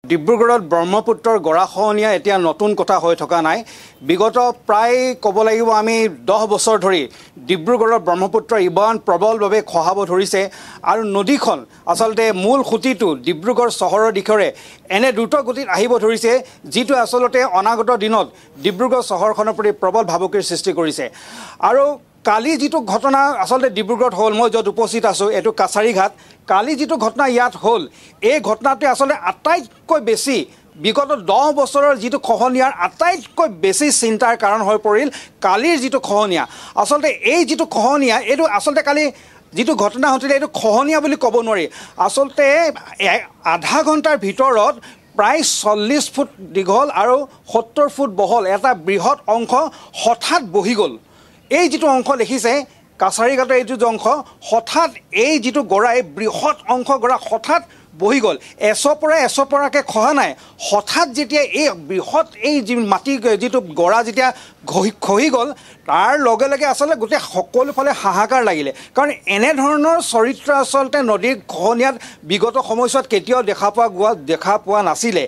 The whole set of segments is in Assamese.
ডিব্ৰুগড়ত ব্ৰহ্মপুত্ৰৰ গৰাখহনীয়া এতিয়া নতুন কথা হৈ থকা নাই। বিগত প্ৰায় ক'ব লাগিব আমি 10 বছৰ ধৰি ডিব্ৰুগড়ৰ ব্ৰহ্মপুত্ৰ ইমান প্ৰবলভাৱে খহাব ধৰিছে আৰু নদীখন আচলতে মূল খুঁটিটো ডিব্ৰুগড় চহৰৰ দিশৰে এনে দ্ৰুত গতিত আহিব ধৰিছে, যিটো আচলতে অনাগত দিনত ডিব্ৰুগড় চহৰখনৰ প্ৰতি প্ৰবল ভাবুকিৰ সৃষ্টি কৰিছে। আৰু কালি যিটো ঘটনা আচলতে ডিব্ৰুগড়ত হ'ল, মই য'ত উপস্থিত আছোঁ এইটো কাছাৰীঘাট। কালি যিটো ঘটনা ইয়াত হ'ল, এই ঘটনাটোৱে আচলতে আটাইতকৈ বেছি বিগত 10 বছৰৰ যিটো খহনীয়াৰ আটাইতকৈ বেছি চিন্তাৰ কাৰণ হৈ পৰিল কালিৰ যিটো খহনীয়া। আচলতে এই যিটো খহনীয়া, এইটো আচলতে কালি যিটো ঘটনা হৈছিলে এইটো খহনীয়া বুলি ক'ব নোৱাৰি। আচলতে আধা ঘণ্টাৰ ভিতৰত প্ৰায় 40 ফুট দীঘল আৰু 70 ফুট বহল এটা বৃহৎ অংশ হঠাৎ বহি গ'ল। এই যিটো অংশ দেখিছে কাছাৰীঘাটৰ এইটো অংশ, হঠাৎ এই যিটো গৰা, এই বৃহৎ অংশ গৰা হঠাৎ বহি গ'ল। এচপৰাকৈ খহা নাই, হঠাৎ যেতিয়া এই বৃহৎ এই মাটি যিটো গৰা যেতিয়া খহি গ'ল, তাৰ লগে লগে আচলতে গোটেই সকলোফালে হাহাকাৰ লাগিলে। কাৰণ এনেধৰণৰ চৰিত্ৰ আচলতে নদীৰ খহনীয়াত বিগত সময়ছোৱাত কেতিয়াও দেখা পোৱা নাছিলে।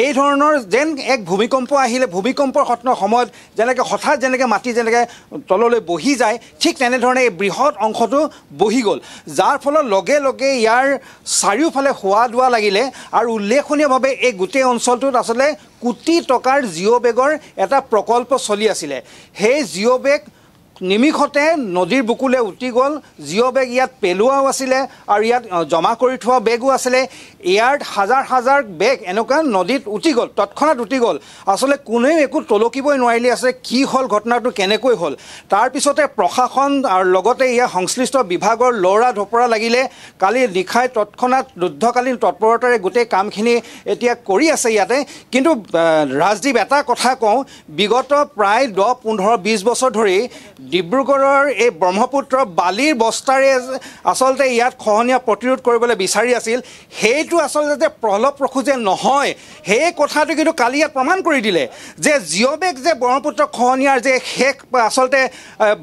এই ধৰণৰ যেন এক ভূমিকম্প আহিলে, ভূমিকম্পৰ সময়ত যেনেকৈ হঠাৎ যেনেকৈ মাটি যেনেকৈ তললৈ বহি যায়, ঠিক তেনেধৰণে এই বৃহৎ অংশটো বহি গ'ল, যাৰ ফলত লগে লগে ইয়াৰ চাৰিওফালে হোৱা দোৱা লাগিলে। আৰু উল্লেখনীয়ভাৱে এই গোটেই অঞ্চলটোত আচলতে কোটি টকাৰ জিঅ' বেগৰ এটা প্ৰকল্প চলি আছিলে। সেই জিঅ' বেগ নিমিষতে নদীৰ বুকুলৈ উটি গ'ল। জিঅ' বেগ ইয়াত পেলোৱাও আছিলে আৰু ইয়াত জমা কৰি থোৱা বেগো আছিলে। ইয়াত হাজাৰ হাজাৰ বেগ এনেকুৱা নদীত উটি গ'ল, তৎক্ষণাত উটি গ'ল। আচলতে কোনেও একো তলকিবই নোৱাৰিলে আছে কি হ'ল, ঘটনাটো কেনেকৈ হ'ল। তাৰপিছতে প্ৰশাসন আৰু লগতে ইয়াৰ সংশ্লিষ্ট বিভাগৰ লৰা ধপৰা লাগিলে। কালি নিশাই তৎক্ষণাত যুদ্ধকালীন তৎপৰতাৰে গোটেই কামখিনি এতিয়া কৰি আছে ইয়াতে। কিন্তু ৰাজদীপ, এটা কথা কওঁ, বিগত প্ৰায় 10, 15, 20 বছৰ ধৰি ডিব্ৰুগড়ৰ এই ব্ৰহ্মপুত্ৰ বালিৰ বস্তাৰে আচলতে ইয়াত খহনীয়া প্ৰতিৰোধ কৰিবলৈ বিচাৰি আছিল। সেইটো আচলতে যে প্ৰলভপ্ৰসূ যে নহয়, সেই কথাটো কিন্তু কালি ইয়াত প্ৰমাণ কৰি দিলে যে জিঅ' বেগ যে ব্ৰহ্মপুত্ৰ খহনীয়াৰ যে শেষ আচলতে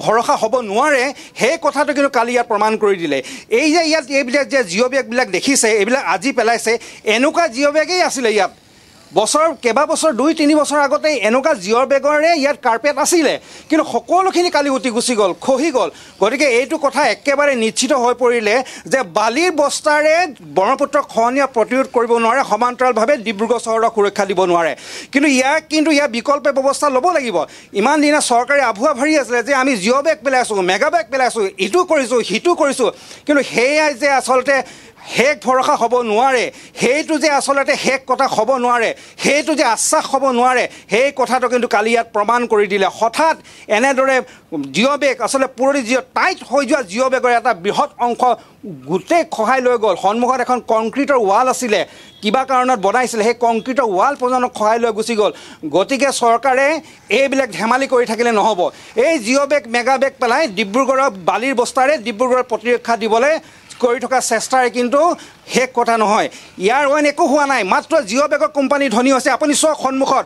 ভৰসা হ'ব নোৱাৰে, সেই কথাটো কিন্তু কালি ইয়াত প্ৰমাণ কৰি দিলে। এই যে ইয়াত এইবিলাক যে জিঅ' বেগবিলাক দেখিছে, এইবিলাক আজি পেলাইছে, এনেকুৱা জিঅ' বেগেই আছিলে ইয়াত। কেইবাবছৰ 2-3 বছৰ আগতে এনেকুৱা জিঅ' বেগৰে ইয়াত কাৰ্পেট আছিলে, কিন্তু সকলোখিনি কালি উটি গুচি গ'ল, খহি গ'ল। গতিকে এইটো কথা একেবাৰে নিশ্চিত হৈ পৰিলে যে বালিৰ বস্তাৰে ব্ৰহ্মপুত্ৰ খহনীয়া প্ৰতিৰোধ কৰিব নোৱাৰে, সমান্তৰালভাৱে ডিব্ৰুগড় চহৰক সুৰক্ষা দিব নোৱাৰে। কিন্তু ইয়াৰ বিকল্প ব্যৱস্থা ল'ব লাগিব। ইমান দিনা চৰকাৰে আভুৱা ভাৰি আছিলে যে আমি জিঅ' বেগ পেলাইছোঁ, মেগা বেগ পেলাইছোঁ, ইটো কৰিছোঁ, সিটো কৰিছোঁ, কিন্তু সেয়াই যে আচলতে শেষ ভৰসা হ'ব নোৱাৰে, সেইটো যে আচলতে শেষ কথা হ'ব নোৱাৰে, সেইটো যে আশ্বাস হ'ব নোৱাৰে, সেই কথাটো কিন্তু কালি ইয়াত প্ৰমাণ কৰি দিলে। হঠাৎ এনেদৰে জিঅ' বেগ আচলতে পুৰণি টাইট হৈ যোৱা জিঅ' বেগৰ এটা বৃহৎ অংশ গোটেই খহাই লৈ গ'ল। সন্মুখত এখন কংক্ৰিটৰ ৱাল আছিলে, কিবা কাৰণত বনাইছিলে, সেই কংক্ৰিটৰ ৱাল পৰ্যন্ত খহাই লৈ গুচি গ'ল। গতিকে চৰকাৰে এইবিলাক ধেমালি কৰি থাকিলে নহ'ব। এই জিঅ' বেগ, মেগা বেগ পেলাই ডিব্ৰুগড়ৰ বালিৰ বস্তাৰে ডিব্ৰুগড়ৰ প্ৰতিৰক্ষা দিবলৈ কৰি থকা চেষ্টাৰে কিন্তু শেষ কথা নহয়। ইয়াৰ অইন একো হোৱা নাই, মাত্ৰ জিঅ' বেগৰ কোম্পানী ধনী হৈছে। আপুনি চাওক সন্মুখত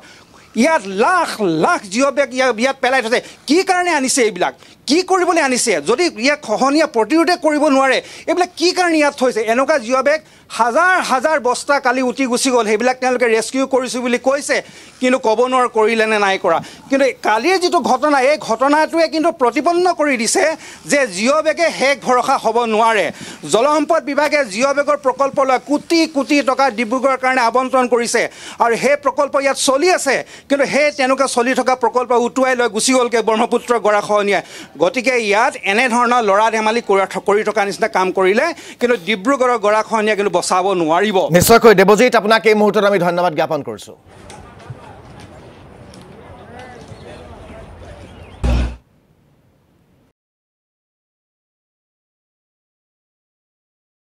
ইয়াত লাখ লাখ জিঅ' বেগ ইয়াত পেলাই থৈছে। কি কাৰণে আনিছে এইবিলাক? কি কৰিবলৈ আনিছে? যদি ইয়াক খহনীয়া প্ৰতিৰোধে কৰিব নোৱাৰে, এইবিলাক কি কাৰণে ইয়াত থৈছে? এনেকুৱা জিঅ' বেগ হাজাৰ হাজাৰ বস্তা কালি উটি গুচি গ'ল। সেইবিলাক তেওঁলোকে ৰেস্কিউ কৰিছোঁ বুলি কৈছে, কিন্তু ক'ব নোৱাৰে কৰিলে নে নাই কৰা। কিন্তু কালিৰ যিটো ঘটনা, এই ঘটনাটোৱে কিন্তু প্ৰতিপন্ন কৰি দিছে যে জিঅ' বেগে শেষ ভৰসা হ'ব নোৱাৰে। জলসম্পদ বিভাগে জিঅ' বেগৰ প্ৰকল্প লৈ কোটি কোটি টকা ডিব্ৰুগড়ৰ কাৰণে আবণ্টন কৰিছে আৰু সেই প্ৰকল্প ইয়াত চলি আছে। কিন্তু সেই তেনেকুৱা চলি থকা প্ৰকল্প উটুৱাই লৈ গুচি গ'লগৈ ব্ৰহ্মপুত্ৰ গৰাখহনীয়াই। গতিকে ইয়াত এনেধৰণৰ ল'ৰা ধেমালি কৰি থকা নিচিনা কাম কৰিলে কিন্তু ডিব্ৰুগড়ৰ গৰাখহনীয়া কিন্তু বচাব নোৱাৰিব। নিশ্চয়কৈ দেৱজিৎ, আপোনাক এই মুহূৰ্তত আমি ধন্যবাদ জ্ঞাপন কৰিছোঁ।